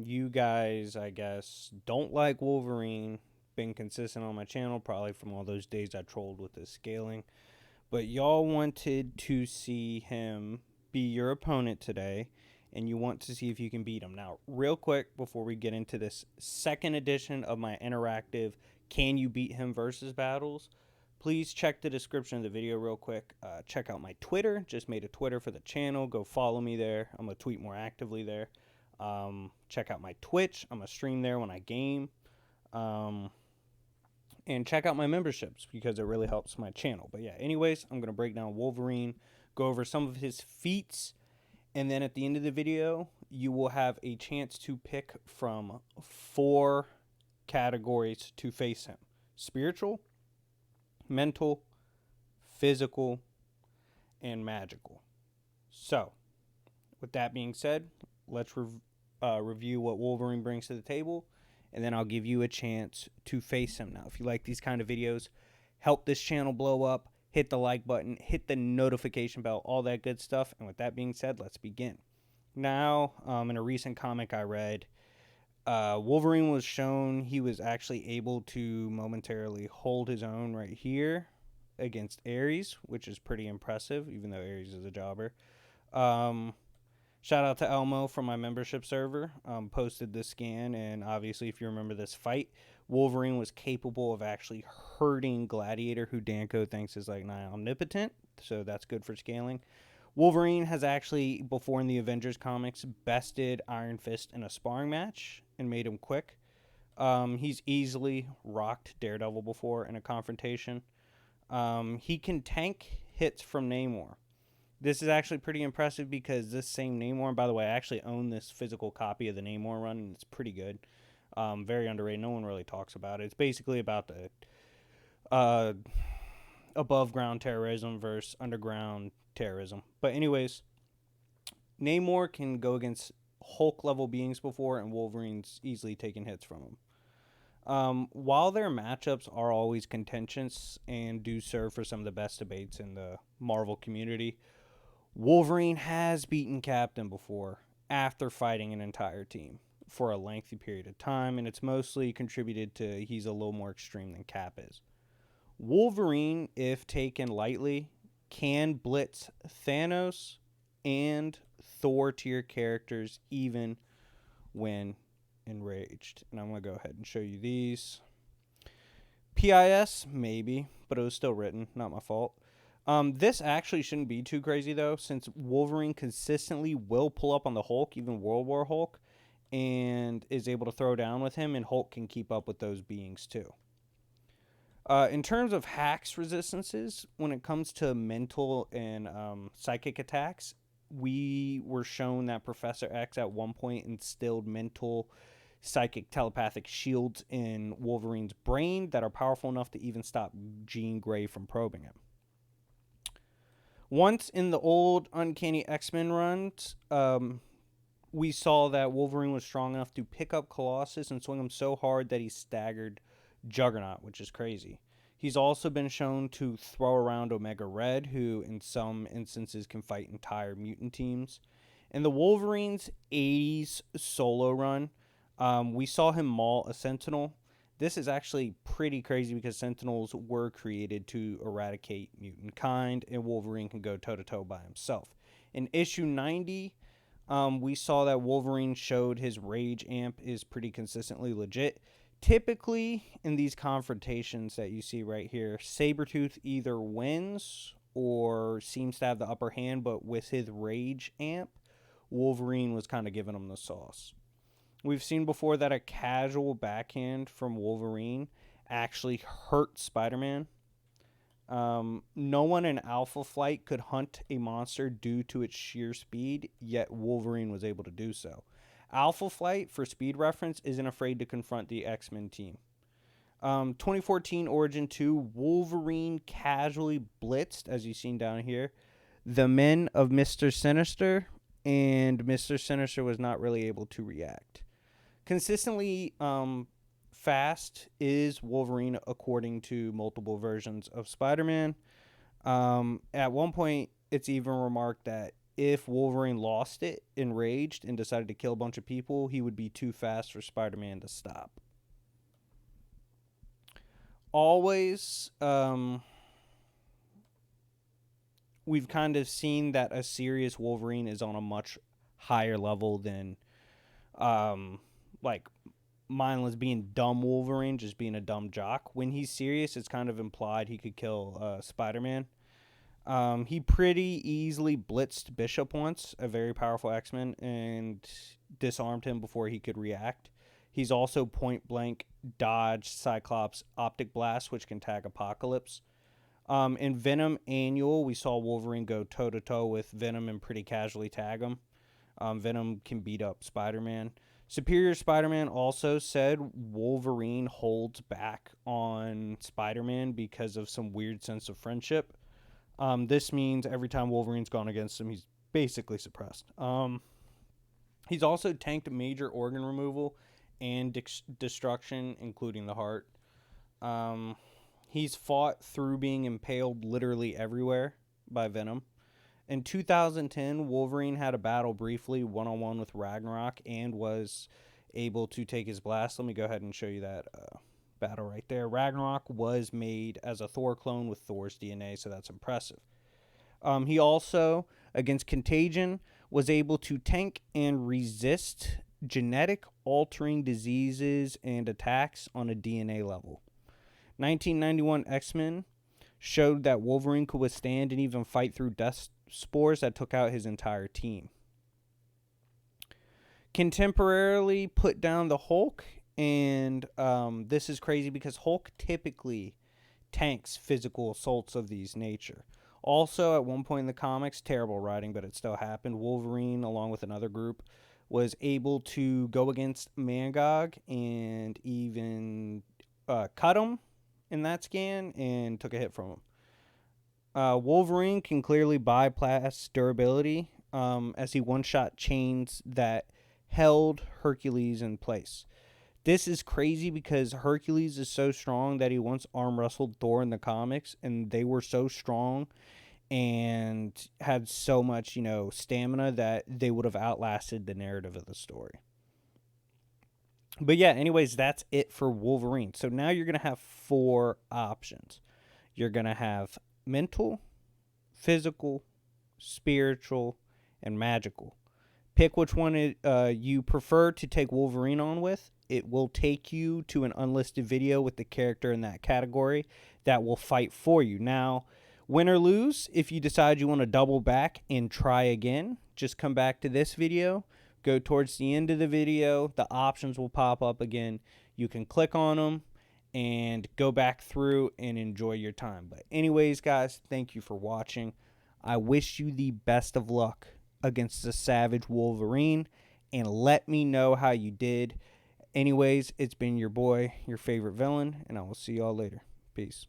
You guys, I guess, don't like Wolverine. Been consistent on my channel, probably from all those days I trolled with his scaling. But y'all wanted to see him be your opponent today, and you want to see if you can beat him. Now, real quick, before we get into this second edition of my interactive Can You Beat Him versus battles, please check the description of the video real quick. Check out my Twitter. Just made a Twitter for the channel. Go follow me there. I'm going to tweet more actively there. Check out my Twitch. I'm going to stream there when I game. And check out my memberships because it really helps my channel. But yeah, anyways, I'm going to break down Wolverine, go over some of his feats, and then at the end of the video, you will have a chance to pick from 4 categories to face him: spiritual, mental, physical, and magical. So, with that being said, let's review what Wolverine brings to the table, and then I'll give you a chance to face him. Now, if you like these kind of videos, help this channel blow up, hit the like button, hit the notification bell, all that good stuff. And with that being said, let's begin. Now, in a recent comic I read, Wolverine was shown he was actually able to momentarily hold his own right here against Ares, which is pretty impressive, even though Ares is a jobber. Shout out to Elmo from my membership server. Posted this scan, and obviously, if you remember this fight, Wolverine was capable of actually hurting Gladiator, who Danko thinks is like nigh omnipotent, so that's good for scaling. Wolverine has actually, before in the Avengers comics, bested Iron Fist in a sparring match and made him quick. He's easily rocked Daredevil before in a confrontation. He can tank hits from Namor. This is actually pretty impressive because this same Namor, and by the way, I actually own this physical copy of the Namor run, and it's pretty good. Very underrated. No one really talks about it. It's basically about the above ground terrorism versus underground terrorism. But anyways, Namor can go against Hulk level beings before, and Wolverine's easily taken hits from him. While their matchups are always contentious and do serve for some of the best debates in the Marvel community, Wolverine has beaten Captain before after fighting an entire team for a lengthy period of time, and it's mostly contributed to he's a little more extreme than Cap is. Wolverine, if taken lightly, can blitz Thanos and Thor tier characters even when enraged. And I'm going to go ahead and show you these. PIS, maybe, but it was still written, not my fault. This actually shouldn't be too crazy, though, since Wolverine consistently will pull up on the Hulk, even World War Hulk, and is able to throw down with him, and Hulk can keep up with those beings, too. In terms of hacks resistances, when it comes to mental and psychic attacks, we were shown that Professor X at one point instilled mental, psychic, telepathic shields in Wolverine's brain that are powerful enough to even stop Jean Grey from probing him. Once in the old Uncanny X-Men runs, we saw that Wolverine was strong enough to pick up Colossus and swing him so hard that he staggered Juggernaut, which is crazy. He's also been shown to throw around Omega Red, who in some instances can fight entire mutant teams. In the Wolverine's 80s solo run, we saw him maul a Sentinel. This is actually pretty crazy because Sentinels were created to eradicate mutant kind, and Wolverine can go toe-to-toe by himself. In issue 90, we saw that Wolverine showed his rage amp is pretty consistently legit. Typically, in these confrontations that you see right here, Sabretooth either wins or seems to have the upper hand, but with his rage amp, Wolverine was kind of giving him the sauce. We've seen before that a casual backhand from Wolverine actually hurt Spider-Man. No one in Alpha Flight could hunt a monster due to its sheer speed, yet Wolverine was able to do so. Alpha Flight, for speed reference, isn't afraid to confront the X-Men team. 2014 Origin 2, Wolverine casually blitzed, as you've seen down here, the men of Mr. Sinister, and Mr. Sinister was not really able to react. Consistently fast is Wolverine according to multiple versions of Spider-Man. At one point, it's even remarked that if Wolverine lost it, enraged, and decided to kill a bunch of people, he would be too fast for Spider-Man to stop. Always, we've kind of seen that a serious Wolverine is on a much higher level than, like, mindless being dumb Wolverine, just being a dumb jock. When he's serious, it's kind of implied he could kill Spider-Man. He pretty easily blitzed Bishop once, a very powerful X-Men, and disarmed him before he could react. He's also point-blank dodged Cyclops' Optic Blast, which can tag Apocalypse. In Venom Annual, we saw Wolverine go toe-to-toe with Venom and pretty casually tag him. Venom can beat up Spider-Man. Superior Spider-Man also said Wolverine holds back on Spider-Man because of some weird sense of friendship. This means every time Wolverine's gone against him, he's basically suppressed. He's also tanked major organ removal and destruction, including the heart. He's fought through being impaled literally everywhere by Venom. In 2010, Wolverine had a battle briefly, one-on-one with Ragnarok, and was able to take his blast. Let me go ahead and show you that battle right there. Ragnarok was made as a Thor clone with Thor's DNA, so that's impressive. He also, against Contagion, was able to tank and resist genetic altering diseases and attacks on a DNA level. 1991 X-Men showed that Wolverine could withstand and even fight through death spores that took out his entire team. Contemporarily put down the Hulk, and this is crazy because Hulk typically tanks physical assaults of these nature. Also, at one point in the comics, terrible writing, but it still happened, Wolverine, along with another group, was able to go against Mangog and even cut him in that scan and took a hit from him. Wolverine can clearly bypass durability as he one-shot chains that held Hercules in place. This is crazy because Hercules is so strong that he once arm wrestled Thor in the comics, and they were so strong and had so much, stamina that they would have outlasted the narrative of the story. But yeah, anyways, that's it for Wolverine. So now you're going to have 4 options. You're going to have mental, physical, spiritual, and magical. Pick which one you prefer to take Wolverine on with. It will take you to an unlisted video with the character in that category that will fight for you. Now, win or lose, if you decide you want to double back and try again, just come back to this video, go towards the end of the video, the options will pop up again. You can click on them and go back through and enjoy your time. But anyways, guys, thank you for watching. I wish you the best of luck against the Savage Wolverine, and let me know how you did. Anyways, it's been your boy, your favorite villain, and I will see y'all later. Peace.